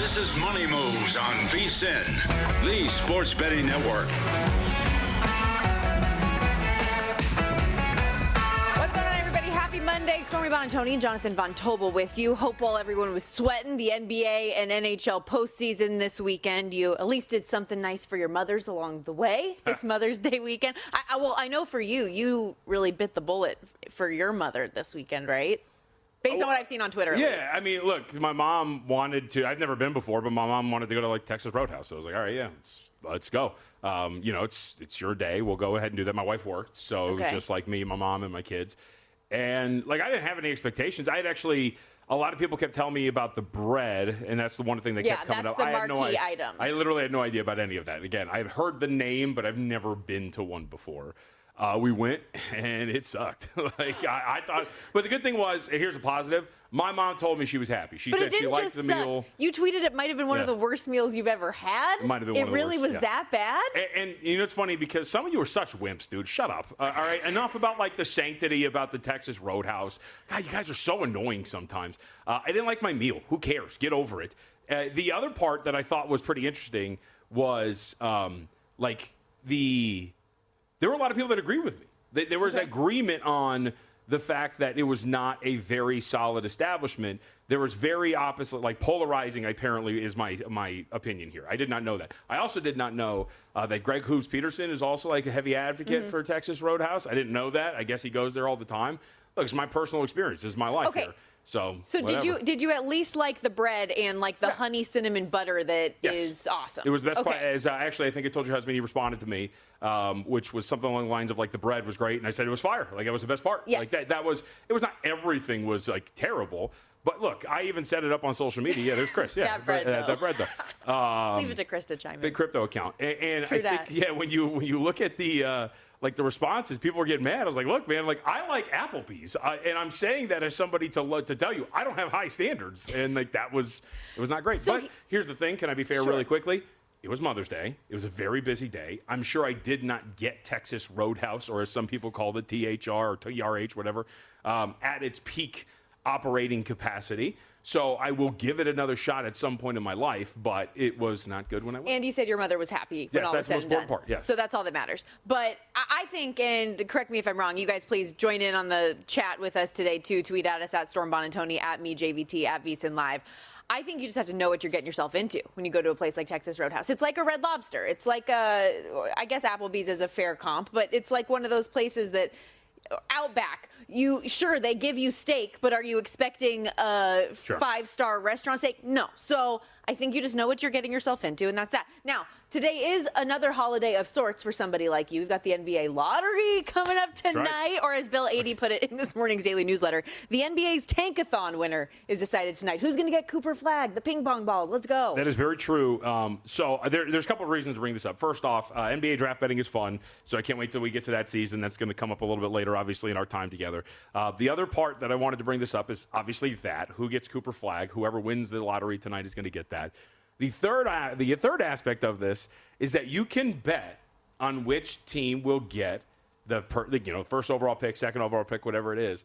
This is Money Moves on VSiN, the sports betting network. What's going on, everybody? Happy Monday. Stormy, Buonantony, and Jonathan Von Tobel with you. Hope while everyone was sweating the NBA and NHL postseason this weekend, you at least did something nice for your mothers along the way this Mother's Day weekend. I know for you really bit the bullet for your mother this weekend, right? Based on what I've seen on Twitter, at least. I mean, look, my mom wanted to. I've never been before, but my mom wanted to go to like Texas Roadhouse. So I was like, all right, yeah, let's go. It's your day. We'll go ahead and do that. My wife worked, so it was just like me, my mom, and my kids. And like, I didn't have any expectations. A lot of people kept telling me about the bread, and that's the one thing that kept coming up. Yeah, that's the marquee item. I literally had no idea about any of that. Again, I had heard the name, but I've never been to one before. We went, and it sucked. I thought, but the good thing was, and here's a positive, my mom told me she was happy. She said she liked the meal. You tweeted it might have been one of the worst meals you've ever had. It might have been one of the worst. It really was that bad? And you know, it's funny because some of you are such wimps, dude. Shut up. All right, enough about like the sanctity about the Texas Roadhouse. God, you guys are so annoying sometimes. I didn't like my meal. Who cares? Get over it. The other part that I thought was pretty interesting was there were a lot of people that agreed with me. There was agreement on the fact that it was not a very solid establishment. There was very opposite, like polarizing, apparently, is my opinion here. I did not know that. I also did not know that Greg Hoops Peterson is also like a heavy advocate for Texas Roadhouse. I didn't know that. I guess he goes there all the time. Look, it's my personal experience. This is my life here. So did you at least like the bread and like the honey cinnamon butter that is awesome? It was the best part. Actually, I think I told your husband, he responded to me, which was something along the lines of like the bread was great, and I said it was fire. Like, it was the best part. Yes. Like that was. It was not everything was like terrible, but look, I even set it up on social media. Yeah, there's Chris. Yeah, that bread though. Leave it to Chris to chime in. Big crypto account, and I think when you look at the. Like the responses, people were getting mad. I was like, look, man, like I like Applebee's, and I'm saying that as somebody to tell you, I don't have high standards, and like it was not great. So but here's the thing: can I be fair really quickly? It was Mother's Day. It was a very busy day. I'm sure I did not get Texas Roadhouse, or as some people call it, THR or TRH, whatever, at its peak operating capacity. So I will give it another shot at some point in my life, but it was not good when I went. And you said your mother was happy when all was said and done. Yes, that's the most important part, yes. So that's all that matters. But I think, and correct me if I'm wrong, you guys please join in on the chat with us today, too. Tweet at us at Storm Buonantony, at me, JVT, at VSiN Live. I think you just have to know what you're getting yourself into when you go to a place like Texas Roadhouse. It's like a Red Lobster. It's like I guess Applebee's is a fair comp, but it's like one of those places that Outback. They give you steak, but are you expecting a 5-star restaurant steak? No. So I think you just know what you're getting yourself into, and that's that. Now, today is another holiday of sorts for somebody like you. We've got the NBA lottery coming up tonight, or as Bill 80 put it in this morning's daily newsletter, the NBA's Tankathon winner is decided tonight. Who's going to get Cooper Flag, the ping pong balls? Let's go. That is very true. So there's a couple of reasons to bring this up. First off, NBA draft betting is fun, so I can't wait till we get to that season. That's going to come up a little bit later, obviously, in our time together. The other part that I wanted to bring this up is obviously who gets Cooper Flag. Whoever wins the lottery tonight is going to get that. The third aspect of this is that you can bet on which team will get the first overall pick, second overall pick, whatever it is.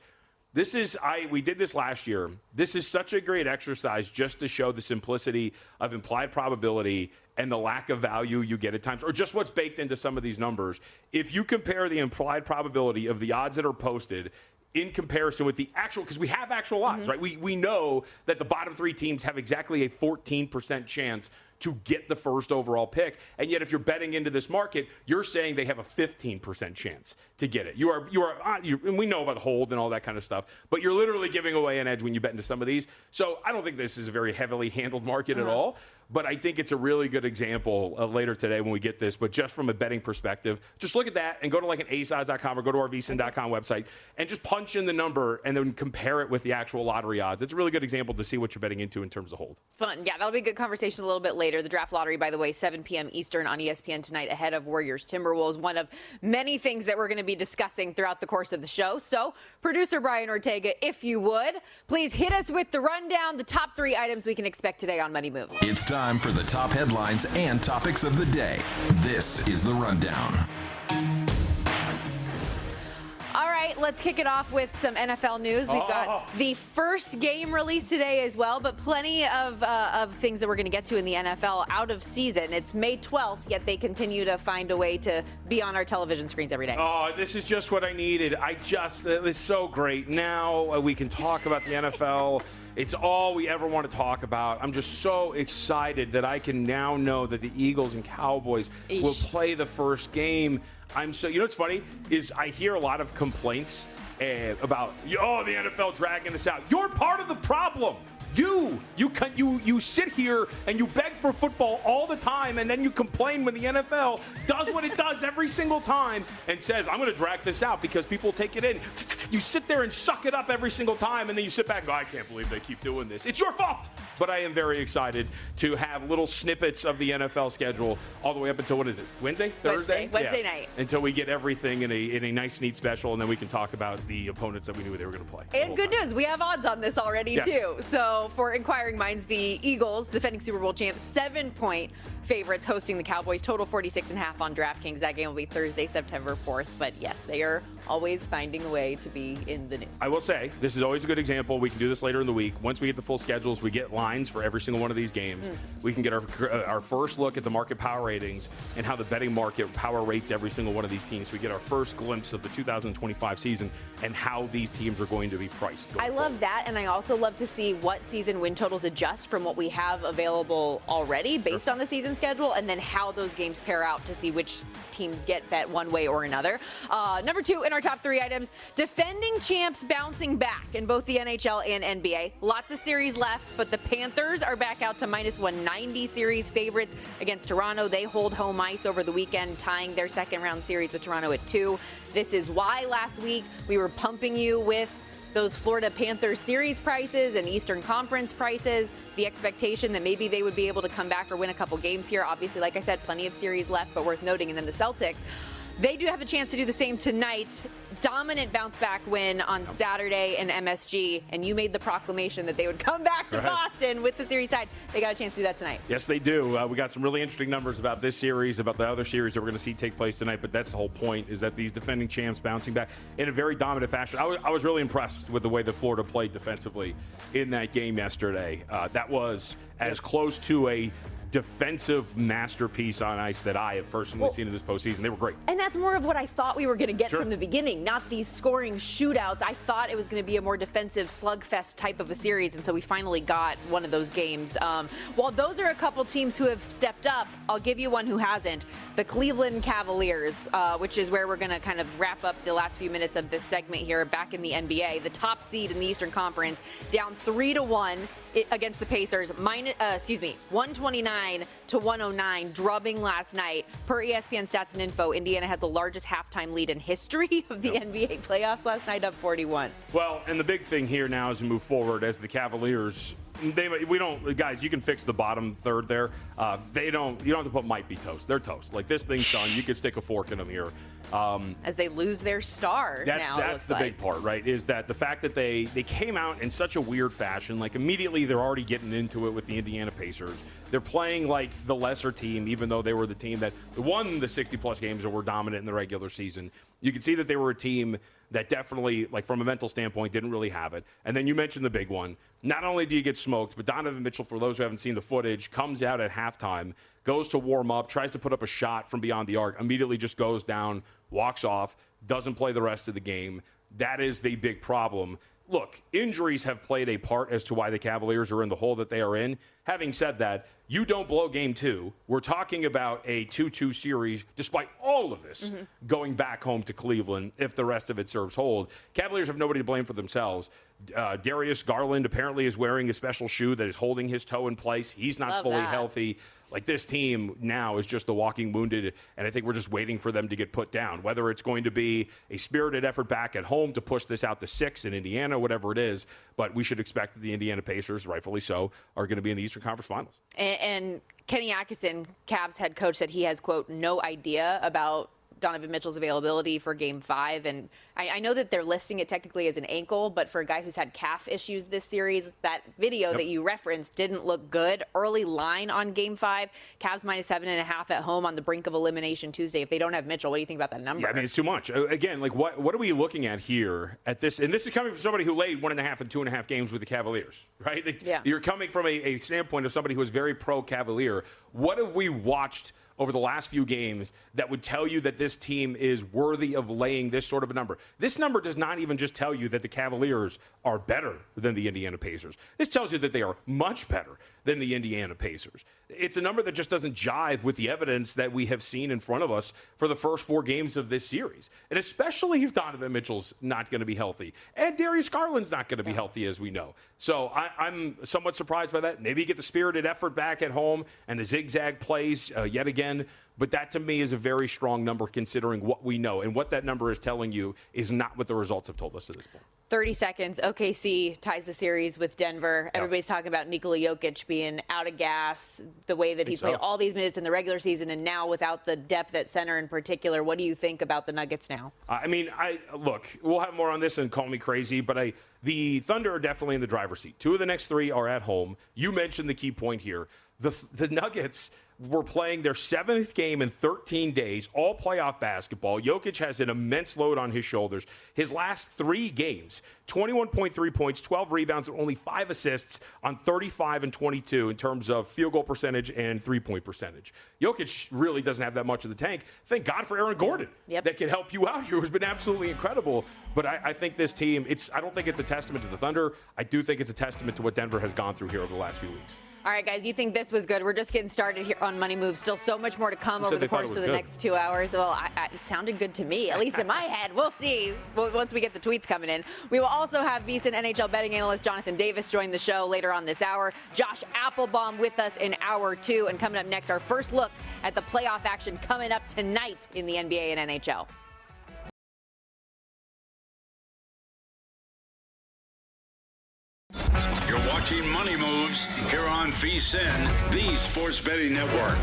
We did this last year. This is such a great exercise just to show the simplicity of implied probability and the lack of value you get at times, or just what's baked into some of these numbers. If you compare the implied probability of the odds that are posted in comparison with the actual, because we have actual odds, right? We know that the bottom three teams have exactly a 14% chance to get the first overall pick. And yet if you're betting into this market, you're saying they have a 15% chance to get it. And we know about hold and all that kind of stuff, but you're literally giving away an edge when you bet into some of these. So I don't think this is a very heavily handled market at all. But I think it's a really good example later today when we get this. But just from a betting perspective, just look at that and go to like an aces.com or go to our vsin.com website and just punch in the number and then compare it with the actual lottery odds. It's a really good example to see what you're betting into in terms of hold. Fun. Yeah, that'll be a good conversation a little bit later. The draft lottery, by the way, 7 p.m. Eastern on ESPN tonight ahead of Warriors Timberwolves. One of many things that we're going to be discussing throughout the course of the show. So, producer Brian Ortega, if you would, please hit us with the rundown, the top 3 items we can expect today on Money Moves. It's time for the top headlines and topics of the day. This is the Rundown. All right, let's kick it off with some NFL news. We've got the first game released today as well, but plenty of things that we're going to get to in the NFL out of season. It's May 12th, yet they continue to find a way to be on our television screens every day. Oh, this is just what I needed. It's so great. Now we can talk about the NFL. It's all we ever want to talk about. I'm just so excited that I can now know that the Eagles and Cowboys will play the first game. You know what's funny is I hear a lot of complaints about, the NFL dragging this out. You're part of the problem. You sit here and you beg for football all the time, and then you complain when the NFL does what it does every single time and says, I'm going to drag this out because people take it in. You sit there and suck it up every single time, and then you sit back and go, I can't believe they keep doing this. It's your fault. But I am very excited to have little snippets of the NFL schedule all the way up until, what is it, Wednesday? Thursday night. Until we get everything in a nice, neat special, and then we can talk about the opponents that we knew they were going to play. And good news, we have odds on this already, too. So for inquiring minds, the Eagles, defending Super Bowl champs, 7-point favorites hosting the Cowboys, total 46.5 on DraftKings. That game will be Thursday, September 4th. But yes, they are always finding a way to be in the news. I will say, this is always a good example. We can do this later in the week. Once we get the full schedules, we get lines for every single one of these games. We can get our first look at the market power ratings and how the betting market power rates every single one of these teams. We get our first glimpse of the 2025 season and how these teams are going to be priced. I love that, and I also love to see what season win totals adjust from what we have available already based on the season schedule, and then how those games pair out to see which teams get bet one way or another. Number 2 in our top 3 items, defending champs bouncing back in both the NHL and NBA. Lots of series left, but the Panthers are back out to -190 series favorites against Toronto. They hold home ice over the weekend, tying their second round series with Toronto at 2. This is why last week we were pumping you with those Florida Panthers series prices and Eastern Conference prices, the expectation that maybe they would be able to come back or win a couple games here. Obviously, like I said, plenty of series left, but worth noting. And then the Celtics, they do have a chance to do the same tonight. Dominant bounce back win on Saturday in MSG, and you made the proclamation that they would come back to Boston with the series tied. They got a chance to do that tonight. Yes, they do. We got some really interesting numbers about this series, about the other series that we're going to see take place tonight, but that's the whole point, is that these defending champs bouncing back in a very dominant fashion. I was really impressed with the way that Florida played defensively in that game yesterday. That was as close to a defensive masterpiece on ice that I have personally seen in this postseason. They were great. And that's more of what I thought we were going to get from the beginning, not these scoring shootouts. I thought it was going to be a more defensive slugfest type of a series, and so we finally got one of those games. While those are a couple teams who have stepped up, I'll give you one who hasn't. The Cleveland Cavaliers, which is where we're going to kind of wrap up the last few minutes of this segment here back in the NBA. The top seed in the Eastern Conference, down 3-1 against the Pacers, 129-109, drubbing last night. Per ESPN Stats and Info, Indiana had the largest halftime lead in history of the NBA playoffs last night, up 41. Well, and the big thing here now as we move forward, as the Cavaliers, guys, you can fix the bottom third there. You don't have to put might be toast. They're toast. Like, this thing's done. You can stick a fork in them here. As they lose their star now. That's the big part, right? Is that the fact that they came out in such a weird fashion. Like, immediately they're already getting into it with the Indiana Pacers. They're playing like the lesser team, even though they were the team that won the 60-plus games or were dominant in the regular season. You can see that they were a team that definitely, like, from a mental standpoint, didn't really have it. And then you mentioned the big one. Not only do you get smoked, but Donovan Mitchell, for those who haven't seen the footage, comes out at halftime, goes to warm up, tries to put up a shot from beyond the arc, immediately just goes down, walks off, doesn't play the rest of the game. That is the big problem. Look, injuries have played a part as to why the Cavaliers are in the hole that they are in. Having said that, you don't blow game 2. We're talking about a 2-2 series, despite all of this, going back home to Cleveland if the rest of it serves hold. Cavaliers have nobody to blame for themselves. Darius Garland apparently is wearing a special shoe that is holding his toe in place. He's not fully healthy. Like, this team now is just the walking wounded, and I think we're just waiting for them to get put down. Whether it's going to be a spirited effort back at home to push this out to 6 in Indiana, whatever it is, but we should expect that the Indiana Pacers, rightfully so, are going to be in the Eastern Conference Finals. And Kenny Atkinson, Cavs head coach, said he has, quote, no idea about Donovan Mitchell's availability for Game 5. And I know that they're listing it technically as an ankle, but for a guy who's had calf issues this series, that video that you referenced didn't look good. Early line on Game 5, Cavs -7.5 at home on the brink of elimination Tuesday. If they don't have Mitchell, what do you think about that number? Yeah, I mean, it's too much. Again, like what are we looking at here at this? And this is coming from somebody who laid 1.5 and 2.5 games with the Cavaliers, right? You're coming from a standpoint of somebody who is very pro-Cavalier. What have we watched over the last few games that would tell you that this team is worthy of laying this sort of a number? This number does not even just tell you that the Cavaliers are better than the Indiana Pacers. This tells you that they are much better than the Indiana Pacers. It's a number that just doesn't jive with the evidence that we have seen in front of us for the first 4 games of this series. And especially if Donovan Mitchell's not going to be healthy. And Darius Garland's not going to be healthy, as we know. So I'm somewhat surprised by that. Maybe you get the spirited effort back at home and the zigzag plays yet again. But that, to me, is a very strong number considering what we know. And what that number is telling you is not what the results have told us at this point. 30 seconds. OKC ties the series with Denver. Everybody's talking about Nikola Jokic being out of gas, the way that he's played all these minutes in the regular season, and now without the depth at center in particular. What do you think about the Nuggets now? I mean, look, we'll have more on this and call me crazy, but the Thunder are definitely in the driver's seat. 2 of the next 3 are at home. You mentioned the key point here. The Nuggets were playing their 7th game in 13 days, all playoff basketball. Jokic has an immense load on his shoulders. His last 3 games, 21.3 points, 12 rebounds, and only 5 assists on 35 and 22 in terms of field goal percentage and three-point percentage. Jokic really doesn't have that much of the tank. Thank God for Aaron Gordon that can help you out here, who's been absolutely incredible. But I think this team, I don't think it's a testament to the Thunder. I do think it's a testament to what Denver has gone through here over the last few weeks. All right, guys, you think this was good? We're just getting started here on Money Moves. Still so much more to come over the course of the next 2 hours. Well, it sounded good to me, at least in my head. We'll see once we get the tweets coming in. We will also have VSiN NHL betting analyst Jonathan Davis join the show later on this hour. Josh Applebaum with us in hour 2. And coming up next, our first look at the playoff action coming up tonight in the NBA and NHL. You're watching Money Moves here on VSiN, the Sports Betting Network.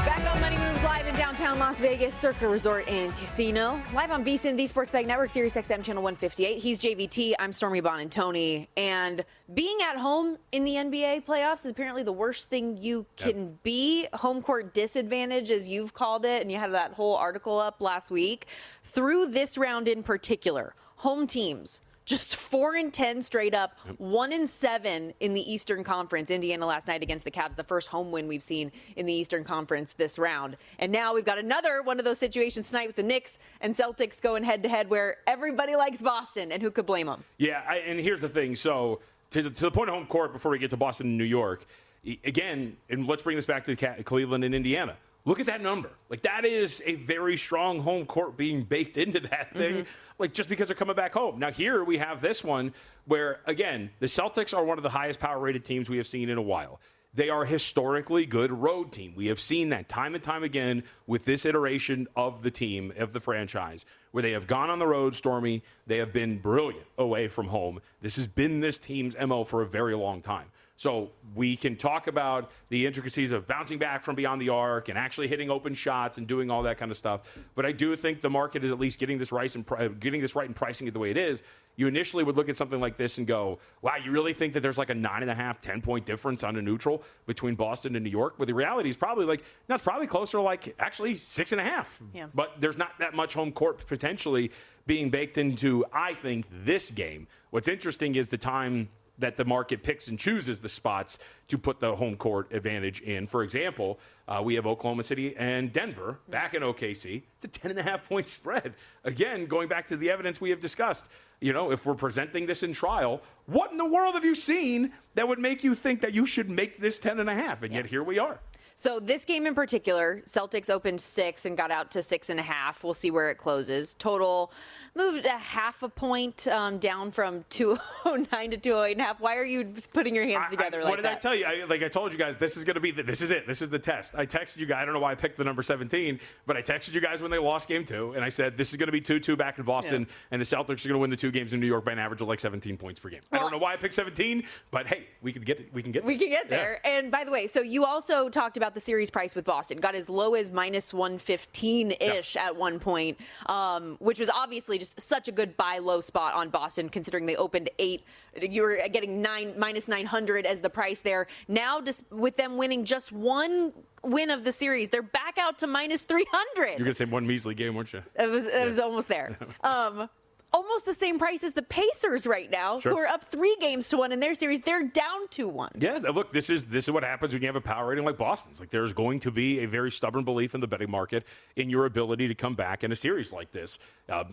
Back on Money Moves live in downtown Las Vegas, Circa Resort and Casino. Live on VSiN, the Sports Betting Network, Sirius XM Channel 158. He's JVT, I'm Stormy Buonantony. And being at home in the NBA playoffs is apparently the worst thing you can be. Home court disadvantage, as you've called it, and you had that whole article up last week. Through this round in particular, home teams just 4-10 straight up, 1-7 in the Eastern Conference. Indiana last night against the Cavs, the first home win we've seen in the Eastern Conference this round. And now we've got another one of those situations tonight with the Knicks and Celtics going head-to-head where everybody likes Boston, and who could blame them? Yeah, and here's the thing. So to the point of home court before we get to Boston and New York, again, and let's bring this back to Cleveland and Indiana. Look at that number. Like, that is a very strong home court being baked into that thing, like, just because they're coming back home. Now, here we have this one where, again, the Celtics are one of the highest power-rated teams we have seen in a while. They are a historically good road team. We have seen that time and time again with this iteration of the team, of the franchise, where they have gone on the road, Stormy. They have been brilliant away from home. This has been this team's MO for a very long time. So we can talk about the intricacies of bouncing back from beyond the arc and actually hitting open shots and doing all that kind of stuff. But I do think the market is at least getting this right and pricing it the way it is. You initially would look at something like this and go, wow, you really think that there's like a 9.5, 10-point difference on a neutral between Boston and New York? But the reality is probably like, no, it's probably closer to like actually 6.5. Yeah. But there's not that much home court potentially being baked into, I think, this game. What's interesting is the time that the market picks and chooses the spots to put the home court advantage in. For example, we have Oklahoma City and Denver back in OKC. It's a 10.5-point spread. Again, going back to the evidence we have discussed, you know, if we're presenting this in trial, what in the world have you seen that would make you think that you should make this 10.5? And yet here we are. So this game in particular, Celtics opened 6 and got out to 6.5. We'll see where it closes. Total moved a half a point down from 209 to 208.5. Why are you putting your hands together like that? What did I tell you? I told you guys, this is going to be, this is it. This is the test. I texted you guys. I don't know why I picked the number 17, but I texted you guys when they lost game 2, and I said, this is going to be 2-2 back in Boston, and the Celtics are going to win the 2 games in New York by an average of like 17 points per game. Well, I don't know why I picked 17, but hey, we can get there. And by the way, so you also talked about about the series price with Boston. Got as low as minus 115-ish at one point, which was obviously just such a good buy low spot on Boston, considering they opened 8. You were getting minus 900 as the price there. Now, just with them winning just one win of the series, they're back out to minus 300. You're going to say one measly game, weren't you? It was almost there. Almost the same price as the Pacers right now, who are up 3-1 in their series. They're down 2-1. Yeah, look, this is what happens when you have a power rating like Boston's. Like, there's going to be a very stubborn belief in the betting market in your ability to come back in a series like this.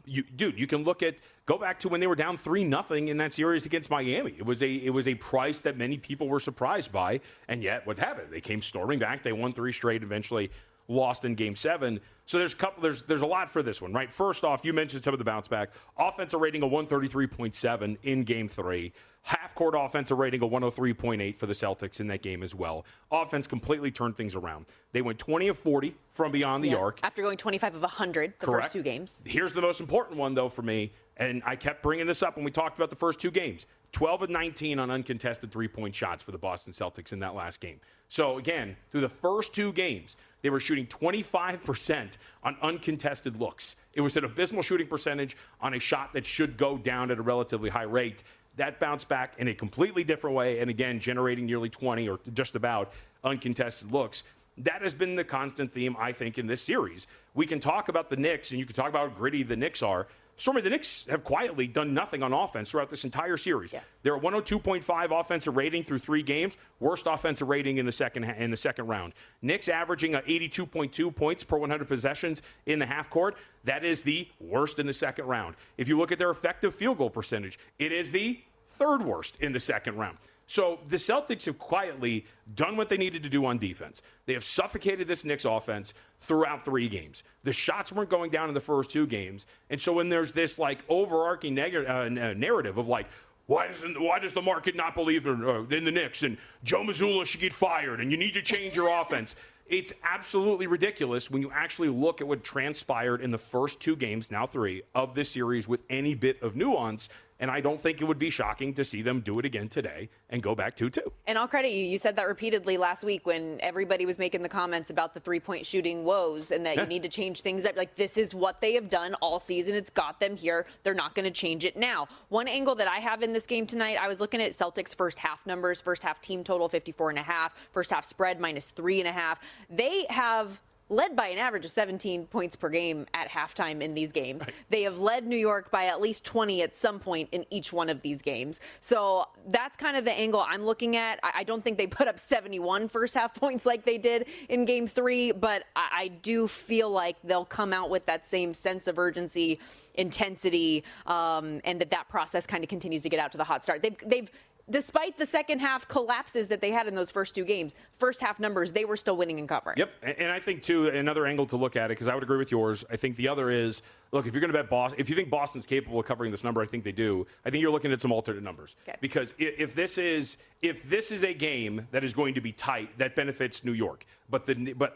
You can go back to when they were down 3-0 in that series against Miami. It was a price that many people were surprised by, and yet what happened? They came storming back. They won 3 straight, eventually lost in Game 7. So there's a lot for this one, right? First off, you mentioned some of the bounce back. Offensive rating of 133.7 in Game 3. Half-court offensive rating of 103.8 for the Celtics in that game as well. Offense completely turned things around. They went 20 of 40 from beyond the arc. After going 25 of 100 the first 2 games. Here's the most important one, though, for me, and I kept bringing this up when we talked about the first 2 games. 12 of 19 on uncontested three-point shots for the Boston Celtics in that last game. So, again, through the first 2 games, they were shooting 25% on uncontested looks. It was an abysmal shooting percentage on a shot that should go down at a relatively high rate. That bounced back in a completely different way, and again, generating nearly 20 or just about uncontested looks. That has been the constant theme, I think, in this series. We can talk about the Knicks, and you can talk about how gritty the Knicks are. Stormy, the Knicks have quietly done nothing on offense throughout this entire series. Yeah. They're at 102.5 offensive rating through 3 games, worst offensive rating in the second round. Knicks averaging 82.2 points per 100 possessions in the half court. That is the worst in the second round. If you look at their effective field goal percentage, it is the 3rd worst in the second round. So the Celtics have quietly done what they needed to do on defense. They have suffocated this Knicks offense throughout 3 games. The shots weren't going down in the first 2 games. And so when there's this like overarching narrative of like, why does the market not believe in the Knicks, and Joe Mazzulla should get fired, and you need to change your offense? It's absolutely ridiculous when you actually look at what transpired in the first 2 games, now 3, of this series with any bit of nuance. And I don't think it would be shocking to see them do it again today and go back 2-2. And I'll credit you. You said that repeatedly last week when everybody was making the comments about the 3-point shooting woes and that you need to change things up. Like, this is what they have done all season. It's got them here. They're not going to change it now. One angle that I have in this game tonight, I was looking at Celtics first half numbers. First half team total 54.5. First half spread minus 3.5. They have led by an average of 17 points per game at halftime in these games. Right. They have led New York by at least 20 at some point in each one of these games. So that's kind of the angle I'm looking at. I don't think they put up 71 first half points like they did in Game 3, but I do feel like they'll come out with that same sense of urgency, intensity, and that process kind of continues to get out to the hot start. They've despite the second half collapses that they had in those first 2 games, first half numbers, they were still winning and covering. Yep. And I think, too, another angle to look at it, because I would agree with yours, I think the other is, look, if you're going to bet Boston, if you think Boston's capable of covering this number, I think they do. I think you're looking at some alternate numbers. Okay. Because if this is a game that is going to be tight, that benefits New York. But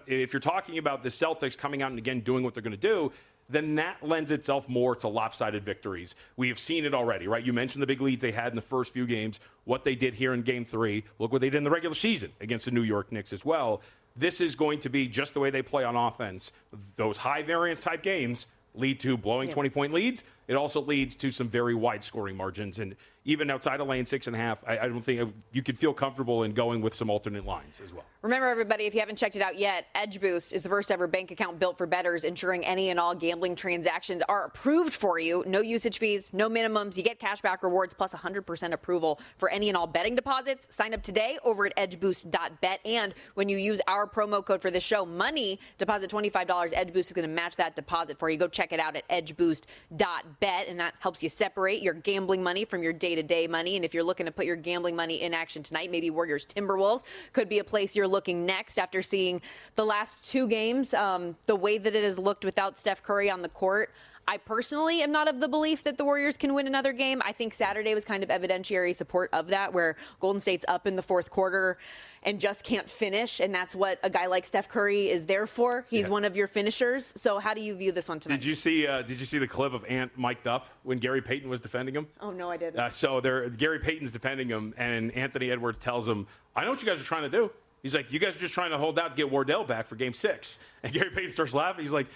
if you're talking about the Celtics coming out and, again, doing what they're going to do, then that lends itself more to lopsided victories. We have seen it already, right? You mentioned the big leads they had in the first few games, what they did here in Game 3. Look what they did in the regular season against the New York Knicks as well. This is going to be just the way they play on offense. Those high-variance type games lead to blowing 20-point leads. It also leads to some very wide scoring margins. And even outside of lane 6.5, I don't think you could feel comfortable in going with some alternate lines as well. Remember, everybody, if you haven't checked it out yet, Edge Boost is the first ever bank account built for bettors, ensuring any and all gambling transactions are approved for you. No usage fees, no minimums. You get cashback rewards plus 100% approval for any and all betting deposits. Sign up today over at edgeboost.bet. And when you use our promo code for this show, money, deposit $25, Edge Boost is going to match that deposit for you. Go check it out at edgeboost.bet, and that helps you separate your gambling money from your day-to-day money. And if you're looking to put your gambling money in action tonight, maybe Warriors Timberwolves could be a place you're looking next after seeing the last 2 games, the way that it has looked without Steph Curry on the court. I personally am not of the belief that the Warriors can win another game. I think Saturday was kind of evidentiary support of that, where Golden State's up in the fourth quarter and just can't finish, and that's what a guy like Steph Curry is there for. He's one of your finishers. So how do you view this one tonight? Did you see the clip of Ant mic'd up when Gary Payton was defending him? Oh, no, I didn't. So Gary Payton's defending him, and Anthony Edwards tells him, I know what you guys are trying to do. He's like, you guys are just trying to hold out to get Wardell back for Game 6. And Gary Payton starts laughing. He's like,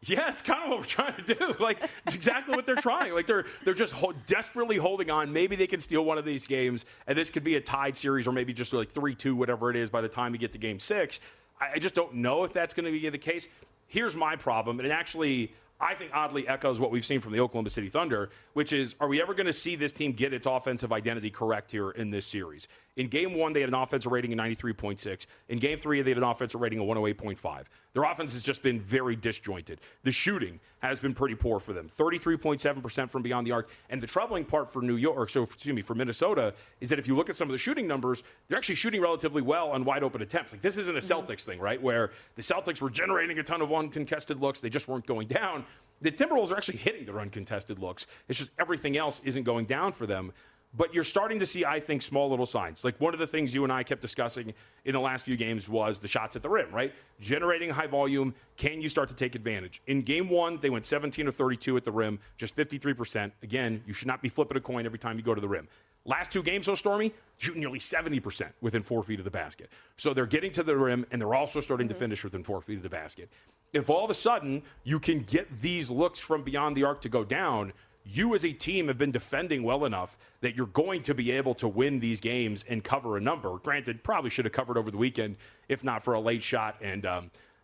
yeah, it's kind of what we're trying to do. Like, it's exactly what they're trying. Like, they're just desperately holding on. Maybe they can steal one of these games, and this could be a tied series or maybe just like 3-2, whatever it is, by the time you get to Game 6. I just don't know if that's going to be the case. Here's my problem, and it actually, I think, oddly echoes what we've seen from the Oklahoma City Thunder, which is, are we ever going to see this team get its offensive identity correct here in this series? In Game 1, they had an offensive rating of 93.6. In Game 3, they had an offensive rating of 108.5. Their offense has just been very disjointed. The shooting has been pretty poor for them, 33.7% from beyond the arc. And the troubling part for for Minnesota, is that if you look at some of the shooting numbers, they're actually shooting relatively well on wide open attempts. Like, this isn't a Celtics thing, right, where the Celtics were generating a ton of uncontested looks. They just weren't going down. The Timberwolves are actually hitting their uncontested looks. It's just everything else isn't going down for them. But you're starting to see, I think, small little signs. Like, one of the things you and I kept discussing in the last few games was the shots at the rim, right? Generating high volume, can you start to take advantage? In Game 1, they went 17 of 32 at the rim, just 53%. Again, you should not be flipping a coin every time you go to the rim. Last 2 games, though, Stormy, shooting nearly 70% within 4 feet of the basket. So they're getting to the rim, and they're also starting to finish within 4 feet of the basket. If all of a sudden you can get these looks from beyond the arc to go down, you as a team have been defending well enough that you're going to be able to win these games and cover a number. Granted, probably should have covered over the weekend, if not for a late shot and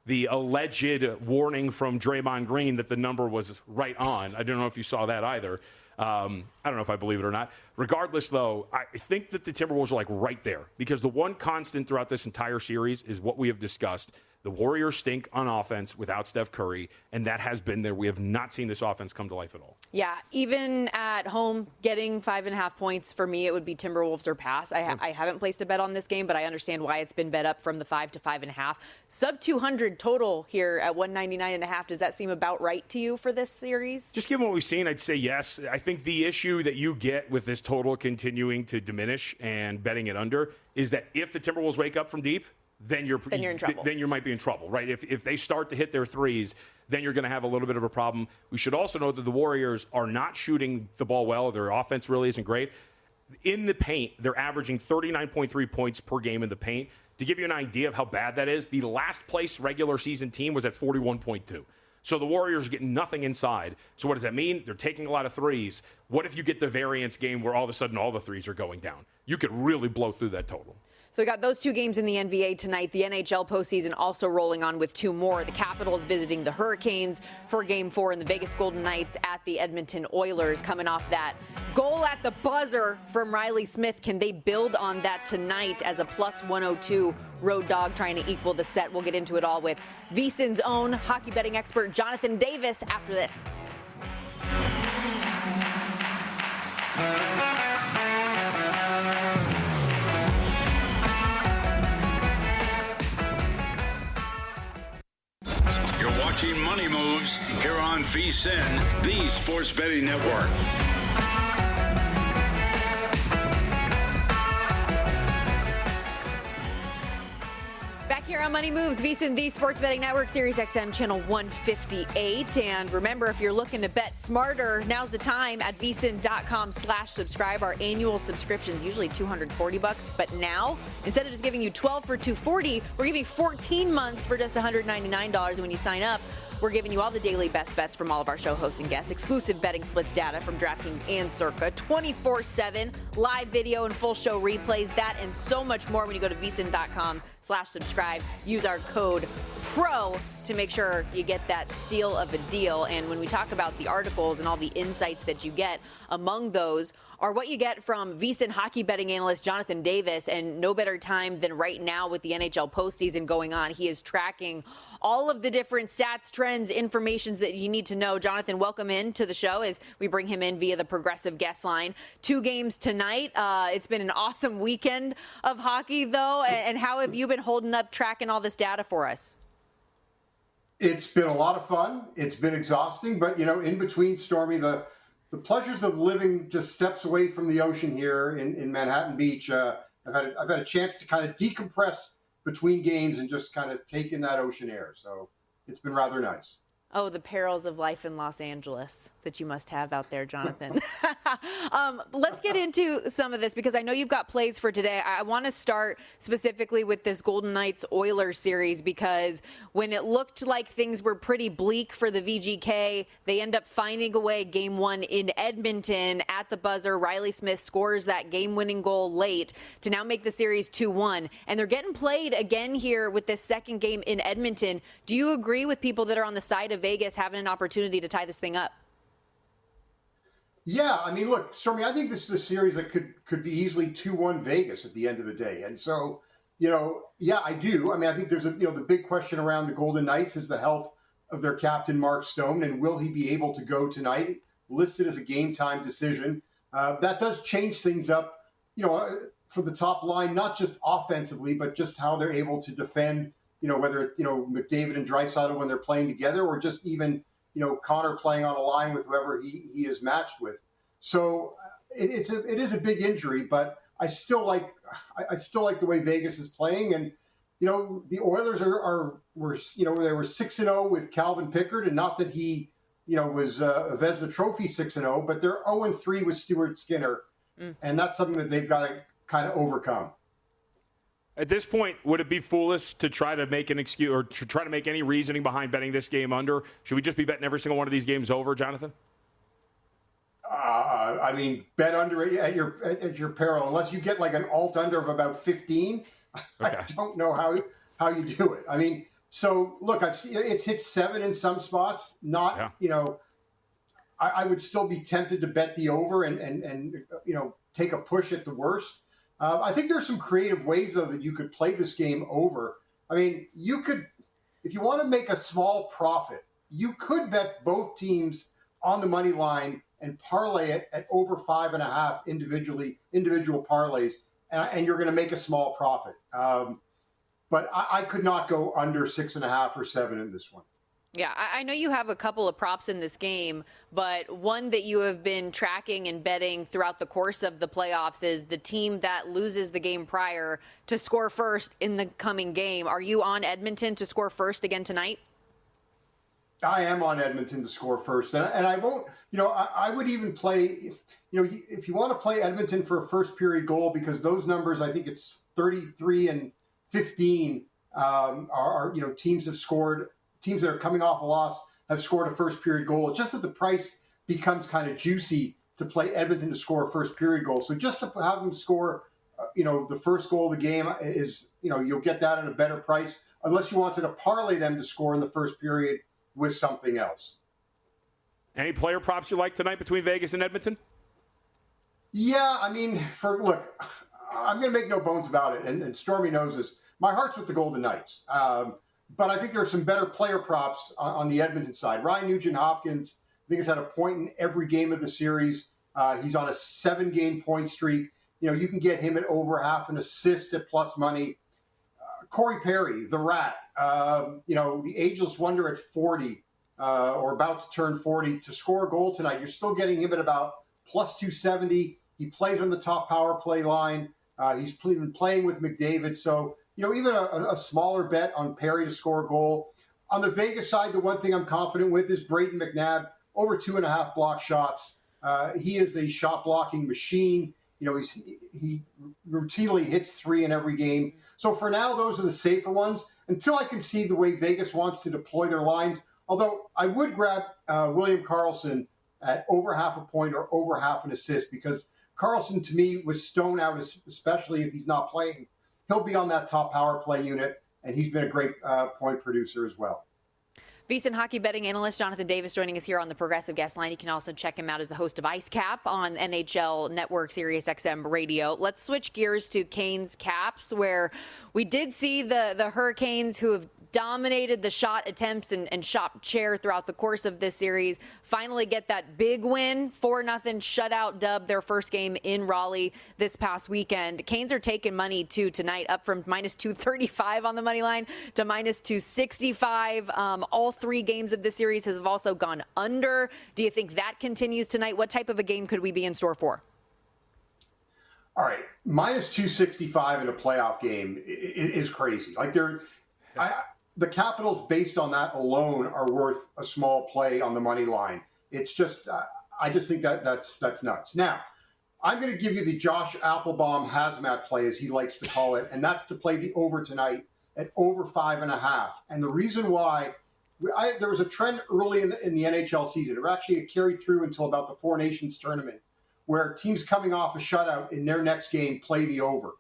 the alleged warning from Draymond Green that the number was right on. I don't know if you saw that either. I don't know if I believe it or not. Regardless, though, I think that the Timberwolves are like right there, because the one constant throughout this entire series is what we have discussed. The Warriors stink on offense without Steph Curry, and that has been there. We have not seen this offense come to life at all. Yeah, even at home, getting 5.5 points, for me, it would be Timberwolves or pass. I haven't placed a bet on this game, but I understand why it's been bet up from the 5 to 5.5. Sub 200 total here at 199.5. Does that seem about right to you for this series? Just given what we've seen, I'd say yes. I think the issue that you get with this total continuing to diminish and betting it under is that if the Timberwolves wake up from deep, then you're in trouble. Then you might be in trouble, right? If they start to hit their threes, then you're going to have a little bit of a problem. We should also know that the Warriors are not shooting the ball well. Their offense really isn't great. In the paint, they're averaging 39.3 points per game in the paint. To give you an idea of how bad that is, the last place regular season team was at 41.2. So the Warriors are getting nothing inside. So what does that mean? They're taking a lot of threes. What if you get the variance game where all of a sudden all the threes are going down? You could really blow through that total. So we got those 2 games in the NBA tonight. The NHL postseason also rolling on with 2 more. The Capitals visiting the Hurricanes for Game 4, and the Vegas Golden Knights at the Edmonton Oilers coming off that goal at the buzzer from Riley Smith. Can they build on that tonight as a plus 102 road dog trying to equal the set? We'll get into it all with VSiN's own hockey betting expert, Jonathan Davis, after this. You're watching Money Moves here on VSiN, the sports betting network. Back here on Money Moves, VSiN, the Sports Betting Network, Sirius XM, channel 158. And remember, if you're looking to bet smarter, now's the time at VSiN.com/subscribe. Our annual subscription's usually $240, but now, instead of just giving you 12 for $240, we're giving 14 months for just $199. And when you sign up, we're giving you all the daily best bets from all of our show hosts and guests, exclusive betting splits data from DraftKings and Circa, 24/7 live video and full show replays, that and so much more when you go to VSiN.com/subscribe. Use our code PRO to make sure you get that steal of a deal. And when we talk about the articles and all the insights that you get, among those are what you get from VSiN hockey betting analyst Jonathan Davis. And no better time than right now with the NHL postseason going on. He is tracking all of the different stats, trends, informations that you need to know. Jonathan, welcome in to the show as we bring him in via the Progressive guest line. 2 games tonight. It's been an awesome weekend of hockey, though. And how have you been holding up, tracking all this data for us? It's been a lot of fun. It's been exhausting, but in between, Stormy, the pleasures of living just steps away from the ocean here in Manhattan Beach. I've had a chance to kind of decompress between games and just kind of take in that ocean air. So it's been rather nice. Oh, the perils of life in Los Angeles that you must have out there, Jonathan. Let's get into some of this because I know you've got plays for today. I want to start specifically with this Golden Knights Oilers series because when it looked like things were pretty bleak for the VGK, they end up finding a way game one in Edmonton at the buzzer. Riley Smith scores that game-winning goal late to now make the series 2-1. And they're getting played again here with this second game in Edmonton. Do you agree with people that are on the side of Vegas having an opportunity to tie this thing up? Yeah, I mean, look, Stormy, I think this is a series that could be easily 2-1 Vegas at the end of the day. And so, yeah, I do. I mean, I think there's the big question around the Golden Knights is the health of their captain, Mark Stone, and will he be able to go tonight? Listed as a game time decision. That does change things up, for the top line, not just offensively, but just how they're able to defend, whether, McDavid and Draisaitl when they're playing together or just even, Connor playing on a line with whoever he is matched with. So it is a big injury, but I still like the way Vegas is playing. And, the Oilers were 6-0 with Calvin Pickard, and not that he, was a Vezina Trophy 6-0, but they're 0-3 with Stuart Skinner. And that's something that they've got to kind of overcome. At this point, would it be foolish to try to make an excuse or to try to make any reasoning behind betting this game under? Should we just be betting every single one of these games over, Jonathan? I mean, bet under at your peril, unless you get like an alt under of about 15. Okay. I don't know how you do it. I mean, so look, I've seen it's hit 7 in some spots. Not, I would still be tempted to bet the over and take a push at the worst. I think there are some creative ways, though, that you could play this game over. I mean, you could, if you want to make a small profit, you could bet both teams on the money line and parlay it at over 5.5 individual parlays, and you're going to make a small profit. But I could not go under 6.5 or 7 in this one. Yeah, I know you have a couple of props in this game, but one that you have been tracking and betting throughout the course of the playoffs is the team that loses the game prior to score first in the coming game. Are you on Edmonton to score first again tonight? I am on Edmonton to score first, and I won't, I would even play, if you want to play Edmonton for a first period goal, because those numbers, I think it's 33 and 15 are teams that are coming off a loss have scored a first period goal. It's just that the price becomes kind of juicy to play Edmonton to score a first period goal. So just to have them score, the first goal of the game is, you'll get that at a better price, unless you wanted to parlay them to score in the first period with something else. Any player props you like tonight between Vegas and Edmonton? Yeah, I mean, look, I'm going to make no bones about it, and Stormy knows this. My heart's with the Golden Knights. But I think there are some better player props on the Edmonton side. Ryan Nugent-Hopkins, I think, has had a point in every game of the series. He's on a 7-game point streak. You can get him at over half an assist at plus money. Corey Perry, the Rat, the ageless wonder at 40 or about to turn 40 to score a goal tonight. You're still getting him at about plus 270. He plays on the top power play line. He's been playing with McDavid. So, even a smaller bet on Perry to score a goal. On the Vegas side, the one thing I'm confident with is Brayden McNabb, over 2.5 block shots. He is a shot blocking machine. He routinely hits 3 in every game. So for now, those are the safer ones until I can see the way Vegas wants to deploy their lines. Although I would grab William Karlsson at over half a point or over half an assist, because Karlsson, to me, was Stone out, especially if he's not playing. He'll be on that top power play unit, and he's been a great point producer as well. VSiN hockey betting analyst Jonathan Davis joining us here on the Progressive Guest Line. You can also check him out as the host of Ice Cap on NHL Network Sirius XM Radio. Let's switch gears to Canes Caps, where we did see the Hurricanes, who have dominated the shot attempts and shot share throughout the course of this series, finally get that big win, 4-0 shutout dub, their first game in Raleigh this past weekend. Canes are taking money too tonight, up from minus 235 on the money line to minus 265. All 3 games of this series have also gone under. Do you think that continues tonight? What type of a game could we be in store for? All right, minus 265 in a playoff game is crazy. Like the Capitals, based on that alone, are worth a small play on the money line. It's just, I just think that's nuts. Now, I'm going to give you the Josh Applebaum hazmat play, as he likes to call it, and that's to play the over tonight at over 5.5. And the reason why, there was a trend early in the NHL season. It actually carried through until about the Four Nations tournament, where teams coming off a shutout in their next game play the over.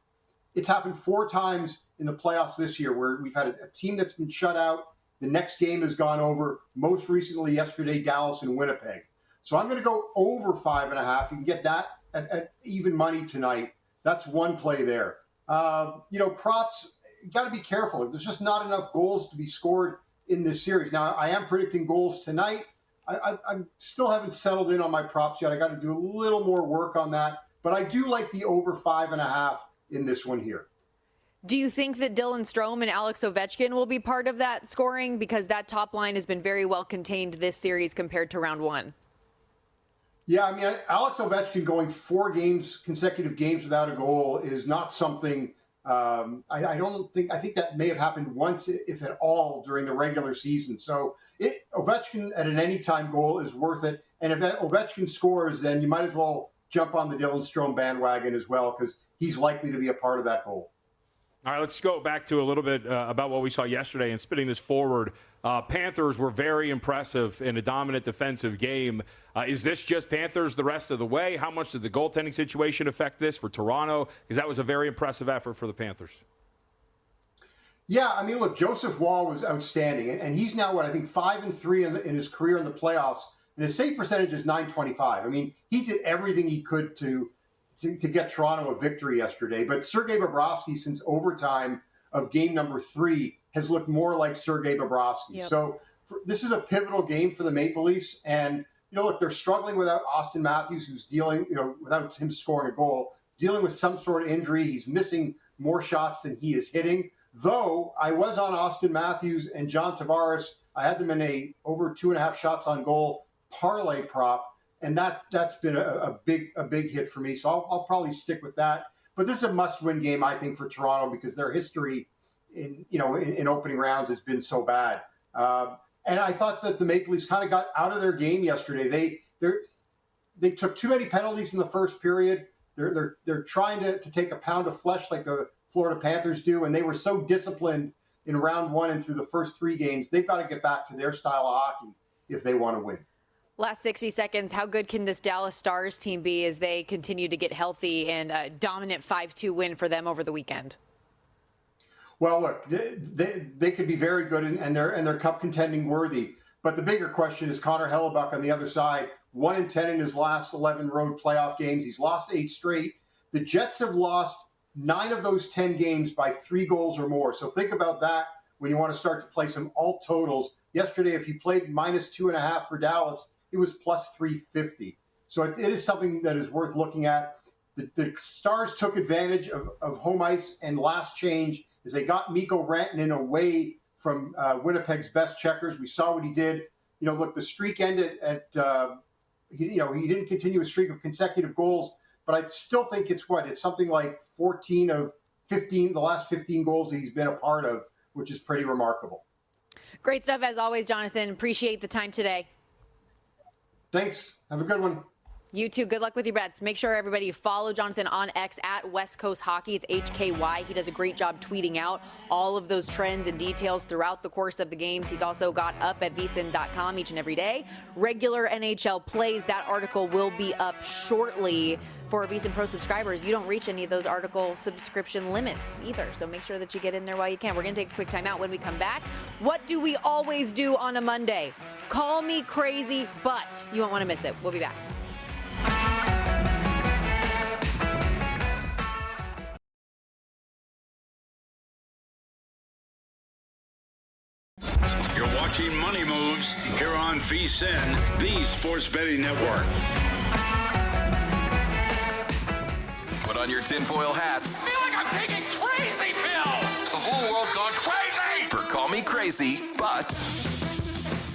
It's happened 4 times in the playoffs this year, where we've had a team that's been shut out. The next game has gone over. Most recently, yesterday, Dallas and Winnipeg. So I'm going to go over 5.5. You can get that at even money tonight. That's one play there. Props, you got to be careful. There's just not enough goals to be scored in this series. Now, I am predicting goals tonight. I still haven't settled in on my props yet. I got to do a little more work on that. But I do like the over 5.5 in this one here. Do you think that Dylan Strome and Alex Ovechkin will be part of that scoring? Because that top line has been very well contained this series compared to round one. Yeah, I mean, Alex Ovechkin going 4 consecutive games without a goal is not something I think that may have happened once, if at all, during the regular season. So Ovechkin at an anytime goal is worth it. And if Ovechkin scores, then you might as well jump on the Dylan Strome bandwagon as well, because he's likely to be a part of that goal. All right, let's go back to a little bit about what we saw yesterday and spinning this forward. Panthers were very impressive in a dominant defensive game. Is this just Panthers the rest of the way? How much did the goaltending situation affect this for Toronto? Because that was a very impressive effort for the Panthers. Yeah, I mean, look, Joseph Wall was outstanding, and he's now, 5-3 in his career in the playoffs, and his save percentage is .925. I mean, he did everything he could to get Toronto a victory yesterday. But Sergei Bobrovsky, since overtime of game number 3, has looked more like Sergei Bobrovsky. Yep. So this is a pivotal game for the Maple Leafs. And, look, they're struggling without Austin Matthews, who's dealing, without him scoring a goal, dealing with some sort of injury. He's missing more shots than he is hitting. Though I was on Austin Matthews and John Tavares. I had them in a over 2.5 shots on goal parlay prop. And that's been a big hit for me. So I'll probably stick with that. But this is a must-win game, I think, for Toronto, because their history in opening rounds has been so bad. And I thought that the Maple Leafs kind of got out of their game yesterday. They took too many penalties in the first period. They're trying to take a pound of flesh like the Florida Panthers do, and they were so disciplined in round 1 and through the first 3 games. They've got to get back to their style of hockey if they want to win. Last 60 seconds, how good can this Dallas Stars team be as they continue to get healthy, and a dominant 5-2 win for them over the weekend? Well, look, they could be very good, and they're cup contending worthy. But the bigger question is Connor Hellebuck on the other side, 1-10 in his last 11 road playoff games. He's lost 8 straight. The Jets have lost 9 of those 10 games by 3 goals or more. So think about that when you want to start to play some alt totals. Yesterday, if you played -2.5 for Dallas, it was +350. So it is something that is worth looking at. The Stars took advantage of home ice and last change as they got Mikko Rantanen away from Winnipeg's best checkers. We saw what he did. Look, the streak ended at, he didn't continue a streak of consecutive goals, but I still think it's something like 14 of 15, the last 15 goals that he's been a part of, which is pretty remarkable. Great stuff as always, Jonathan. Appreciate the time today. Thanks. Have a good one. You too. Good luck with your bets. Make sure everybody follow Jonathan on X at West Coast Hockey. It's HKY. He does a great job tweeting out all of those trends and details throughout the course of the games. He's also got up at VSiN.com each and every day. Regular NHL plays. That article will be up shortly for VSiN Pro subscribers. You don't reach any of those article subscription limits either, so make sure that you get in there while you can. We're going to take a quick time out. When we come back, what do we always do on a Monday? Call me crazy, but you won't want to miss it. We'll be back. You're watching Money Moves here on VSiN, the sports betting network. Put on your tinfoil hats. I feel like I'm taking crazy pills. The whole world gone crazy. For Call Me Crazy, but...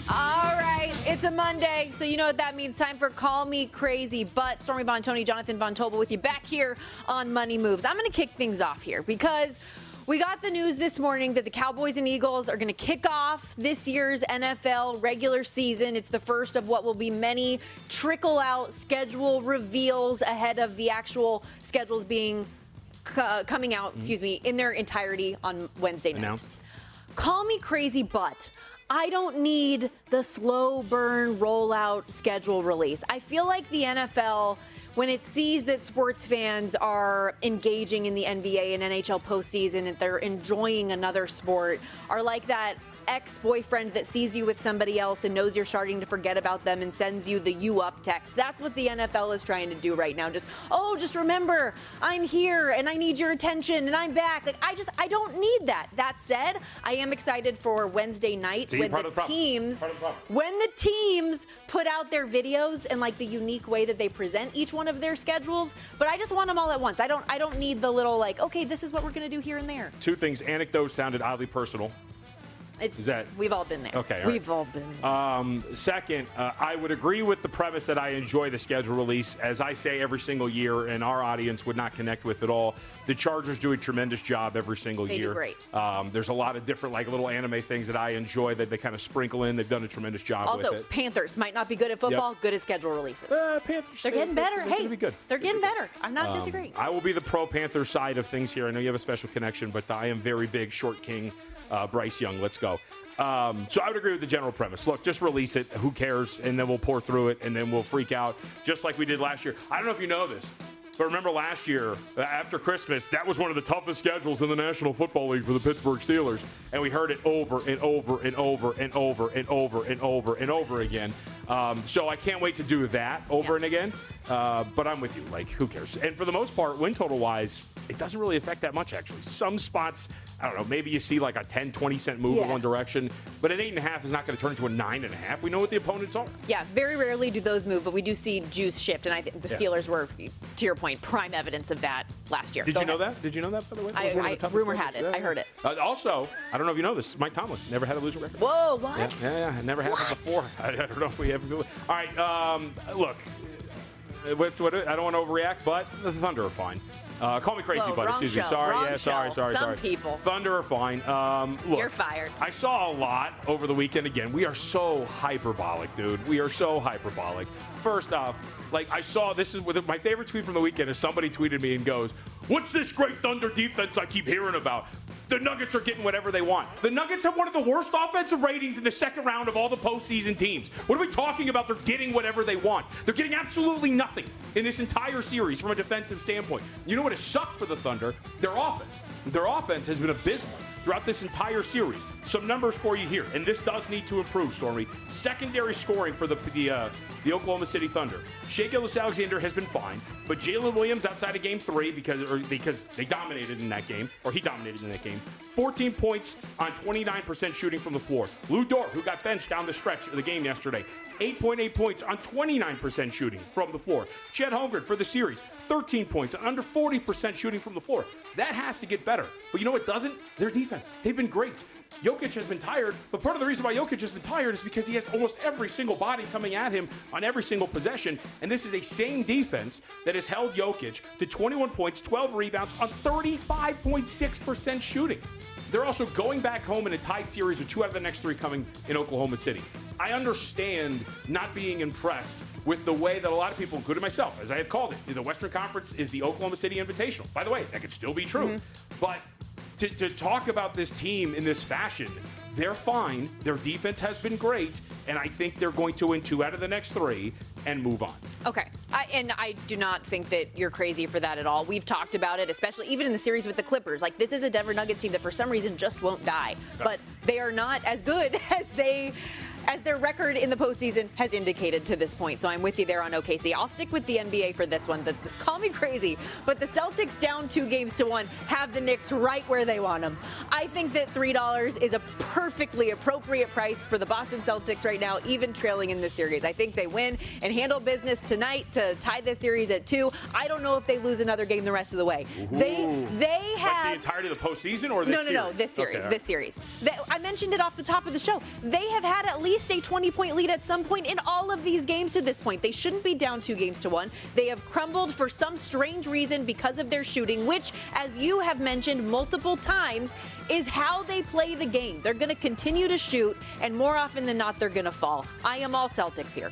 All right, it's a Monday, so you know what that means. Time for Call Me Crazy, but Stormy Buonantony, Jonathan Von Tobel with you back here on Money Moves. I'm going to kick things off here because We got the news this morning that the Cowboys and Eagles are going to kick off this year's NFL regular season. It's the first of what will be many trickle-out schedule reveals ahead of the actual schedules being coming out, in their entirety on Wednesday night. Announced. Call me crazy, but I don't need the slow burn rollout schedule release. I feel like the NFL, when it sees that sports fans are engaging in the NBA and NHL postseason and they're enjoying another sport, are like that ex-boyfriend that sees you with somebody else and knows you're starting to forget about them and sends you the "you up" text. That's what the NFL is trying to do right now. Just remember, I'm here and I need your attention and I'm back. Like I don't need that. That said, I am excited for Wednesday night when the teams put out their videos and like the unique way that they present each one of their schedules. But I just want them all at once. I don't need the little okay, this is what we're gonna do here and there. Two things. Anecdote sounded oddly personal. We've all been there. Okay, we've all been there. Second, I would agree with the premise that I enjoy the schedule release. As I say every single year, and our audience would not connect with it all, the Chargers do a tremendous job every single year. They do great. There's a lot of different little anime things that I enjoy that they kind of sprinkle in. They've done a tremendous job with it. Also, Panthers might not be good at football, good at schedule releases. Panthers. They're getting better. They're gonna be good. They're getting better. I'm not disagreeing. I will be the pro-Panther side of things here. I know you have a special connection, but I am very big Short King, Bryce Young. Let's go. So I would agree with the general premise. Look, just release it. Who cares? And then we'll pour through it, and then we'll freak out, just like we did last year. I don't know if you know this, but remember last year, after Christmas, that was one of the toughest schedules in the National Football League for the Pittsburgh Steelers. And we heard it over and over and over and over and over and over and over again. So I can't wait to do that over and again. But I'm with you. Who cares? And for the most part, win total-wise, it doesn't really affect that much, actually. Some spots, I don't know, maybe you see a 10, 20-cent move in one direction, but an 8.5 is not going to turn into a 9.5. We know what the opponents are. Yeah, very rarely do those move, but we do see juice shift, and I think the Steelers were, to your point, prime evidence of that last year. Did you know that? Did you know that, by the way? Rumor had it. I heard it. Also, I don't know if you know this, Mike Tomlin never had a losing record. Whoa, what? Yeah, it never happened before. I don't know if we ever do it. All right, look, I don't want to overreact, but the Thunder are fine. Call me crazy, buddy. Excuse me. Sorry. Sorry. Some people. Thunder are fine. Look, you're fired. I saw a lot over the weekend. Again, we are so hyperbolic, dude. We are so hyperbolic. First off, I saw this is my favorite tweet from the weekend is somebody tweeted me and goes, "What's this great Thunder defense I keep hearing about? The Nuggets are getting whatever they want." The Nuggets have one of the worst offensive ratings in the second round of all the postseason teams. What are we talking about? They're getting whatever they want. They're getting absolutely nothing in this entire series from a defensive standpoint. You know what has sucked for the Thunder? Their offense. Their offense has been abysmal throughout this entire series. Some numbers for you here, and this does need to improve, Stormy. Secondary scoring for the Oklahoma City Thunder. Shai Gilgeous-Alexander has been fine, but Jalen Williams outside of Game 3 because they dominated in that game, or he dominated in that game. 14 points on 29% shooting from the floor. Lou Dort, who got benched down the stretch of the game yesterday, 8.8 points on 29% shooting from the floor. Chet Holmgren for the series, 13 points on under 40% shooting from the floor. That has to get better. But you know what doesn't? Their defense. They've been great. Jokic has been tired, but part of the reason why Jokic has been tired is because he has almost every single body coming at him on every single possession, and this is a same defense that has held Jokic to 21 points, 12 rebounds on 35.6% shooting. They're also going back home in a tied series with 2 out of the next 3 coming in Oklahoma City. I understand not being impressed with the way that a lot of people, including myself, as I have called it, the Western Conference is the Oklahoma City Invitational. By the way, that could still be true. But to talk about this team in this fashion, they're fine. Their defense has been great, and I think they're going to win 2 out of the next 3 and move on. Okay. And I do not think that you're crazy for that at all. We've talked about it, especially even in the series with the Clippers. This is a Denver Nuggets team that for some reason just won't die. Okay. But they are not as good as their record in the postseason has indicated to this point. So I'm with you there on OKC. I'll stick with the NBA for this one. Call me crazy, but the Celtics down 2-1 have the Knicks right where they want them. I think that $3 is a perfectly appropriate price for the Boston Celtics right now, even trailing in this series. I think they win and handle business tonight to tie this series at 2. I don't know if they lose another game the rest of the way. They have the entirety of the postseason or this series? No, this series. Okay, this series. I mentioned it off the top of the show. They have had at least a 20-point lead at some point in all of these games to this point. They shouldn't be down 2-1. They have crumbled for some strange reason because of their shooting, which, as you have mentioned multiple times, is how they play the game. They're going to continue to shoot, and more often than not, they're going to fall. I am all Celtics here.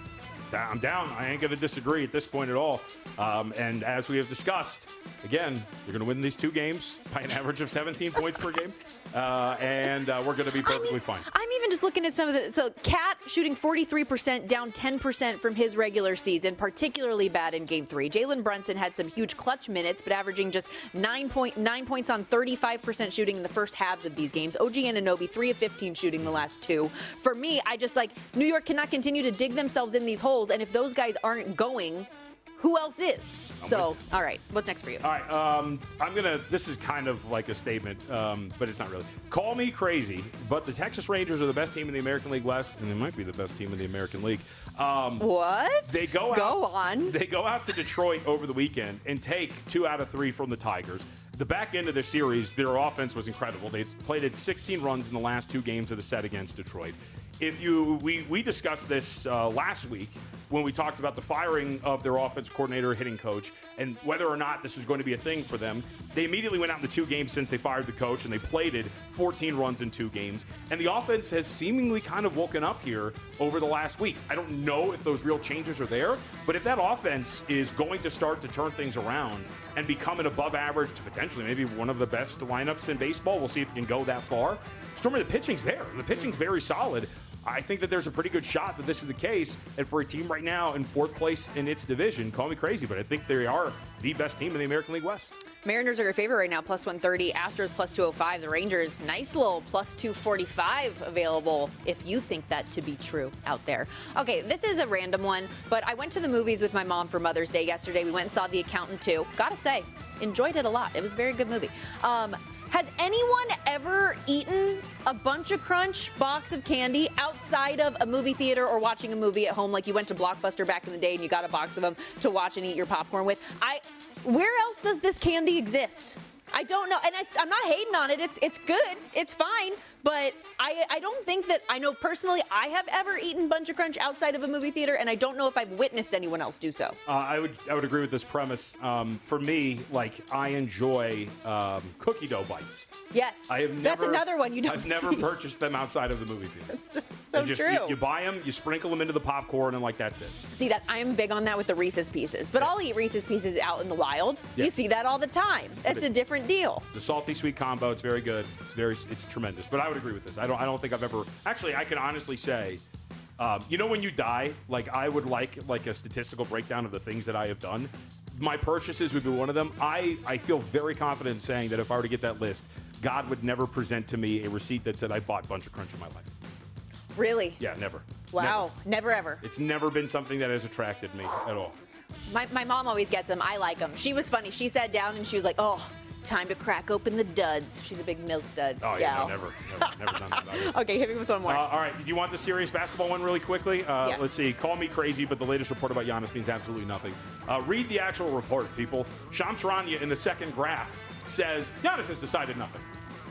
I'm down. I ain't going to disagree at this point at all. And as we have discussed, again, you're going to win these 2 games by an average of 17 points per game. And we're going to be perfectly fine. I'm even just looking at some of the. So, Cat shooting 43%, down 10% from his regular season, particularly bad in Game 3. Jalen Brunson had some huge clutch minutes, but averaging just 9 points on 35% shooting in the first halves of these games. OG Anunoby, 3 of 15 shooting the last 2. For me, I just New York cannot continue to dig themselves in these holes, and if those guys aren't going, who else is? So, all right, what's next for you? All right, this is kind of like a statement, but it's not really. Call me crazy, but the Texas Rangers are the best team in the American League West, and they might be the best team in the American League. What? They go out to Detroit over the weekend and take 2 out of 3 from the Tigers. The back end of the series, their offense was incredible. They plated 16 runs in the last 2 games of the set against Detroit. We discussed this last week when we talked about the firing of their offensive coordinator, hitting coach, and whether or not this was going to be a thing for them. They immediately went out in the 2 games since they fired the coach, and they plated 14 runs in 2 games. And the offense has seemingly kind of woken up here over the last week. I don't know if those real changes are there, but if that offense is going to start to turn things around and become an above average to potentially maybe one of the best lineups in baseball, we'll see if it can go that far. Stormy, the pitching's there. The pitching's very solid. I think that there's a pretty good shot that this is the case. And for a team right now in 4th place in its division, call me crazy, but I think they are the best team in the American League West. Mariners are your favorite right now, plus 130. Astros plus 205. The Rangers, nice little plus 245 available if you think that to be true out there. Okay, this is a random one, but I went to the movies with my mom for Mother's Day yesterday. We went and saw The Accountant 2. Gotta say, enjoyed it a lot. It was a very good movie. Has anyone ever eaten a Bunch of Crunch box of candy outside of a movie theater or watching a movie at home, like you went to Blockbuster back in the day and you got a box of them to watch and eat your popcorn with? Where else does this candy exist? I don't know, and I'm not hating on it. It's good, it's fine, but I don't think that I know personally I have ever eaten Bunch of Crunch outside of a movie theater, and I don't know if I've witnessed anyone else do so. I would agree with this premise. For me, I enjoy cookie dough bites. Yes, that's another one you don't I've never purchased them outside of the movie theater. That's so true. You buy them, you sprinkle them into the popcorn, and that's it. See that I am big on that with the Reese's Pieces, but I'll eat Reese's Pieces out in the wild. Yes. You see that all the time. It's a different deal. It's a salty sweet combo. It's very good. It's tremendous. But I would agree with this. I don't think I've ever actually. I can honestly say, when you die, I would like a statistical breakdown of the things that I have done. My purchases would be one of them. I feel very confident in saying that if I were to get that list, God would never present to me a receipt that said I bought Bunch of Crunch in my life. Really? Yeah, never. Wow, never ever. It's never been something that has attracted me at all. My mom always gets them. I like them. She was funny. She sat down and she was like, oh, time to crack open the duds. She's a big milk dud. Oh, yeah, no, never done that. Okay, hit me with one more. All right, do you want the serious basketball one really quickly? Yes. Let's see. Call me crazy, but the latest report about Giannis means absolutely nothing. Read the actual report, people. Shams Charania in the second graph says Giannis has decided nothing.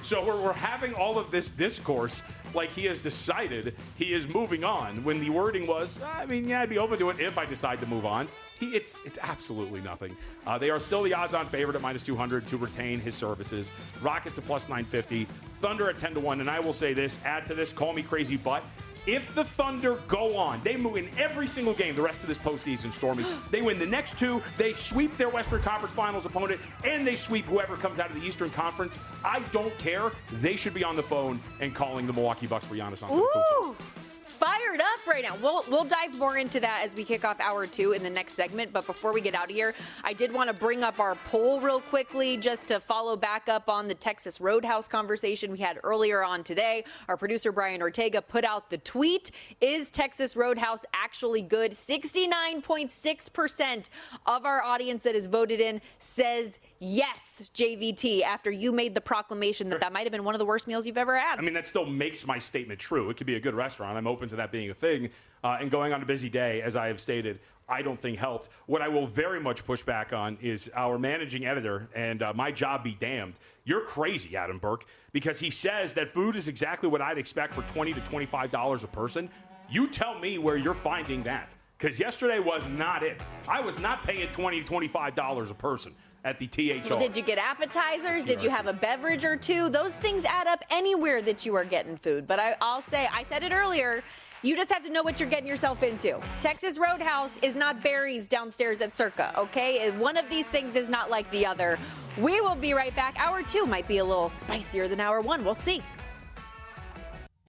So we're having all of this discourse like he has decided he is moving on, when the wording was, I'd be open to it if I decide to move on. It's absolutely nothing. They are still the odds-on favorite at -200 to retain his services. Rockets at +950. Thunder at 10-1. And I will say this, add to this, call me crazy, but if the Thunder go on, they move in every single game the rest of this postseason, Stormy. They win the next 2, they sweep their Western Conference Finals opponent, and they sweep whoever comes out of the Eastern Conference. I don't care. They should be on the phone and calling the Milwaukee Bucks for Giannis. Ooh, fired up right now. We'll dive more into that as we kick off hour 2 in the next segment. But before we get out of here, I did want to bring up our poll real quickly just to follow back up on the Texas Roadhouse conversation we had earlier on today. Our producer, Brian Ortega, put out the tweet. Is Texas Roadhouse actually good? 69.6% of our audience that is voted in says yes, JVT, after you made the proclamation that might have been one of the worst meals you've ever had. That still makes my statement true. It could be a good restaurant. I'm open to that being a thing. And going on a busy day, as I have stated, I don't think helped. What I will very much push back on is our managing editor, and my job be damned. You're crazy, Adam Burke, because he says that food is exactly what I'd expect for $20 to $25 a person. You tell me where you're finding that, because yesterday was not it. I was not paying $20 to $25 a person at the THR. Well, did you get appetizers? Did you have a beverage or two? Those things add up anywhere that you are getting food. But I'll say, I said it earlier, you just have to know what you're getting yourself into. Texas Roadhouse is not Barry's downstairs at Circa, okay? One of these things is not like the other. We will be right back. Hour 2 might be a little spicier than hour 1. We'll see.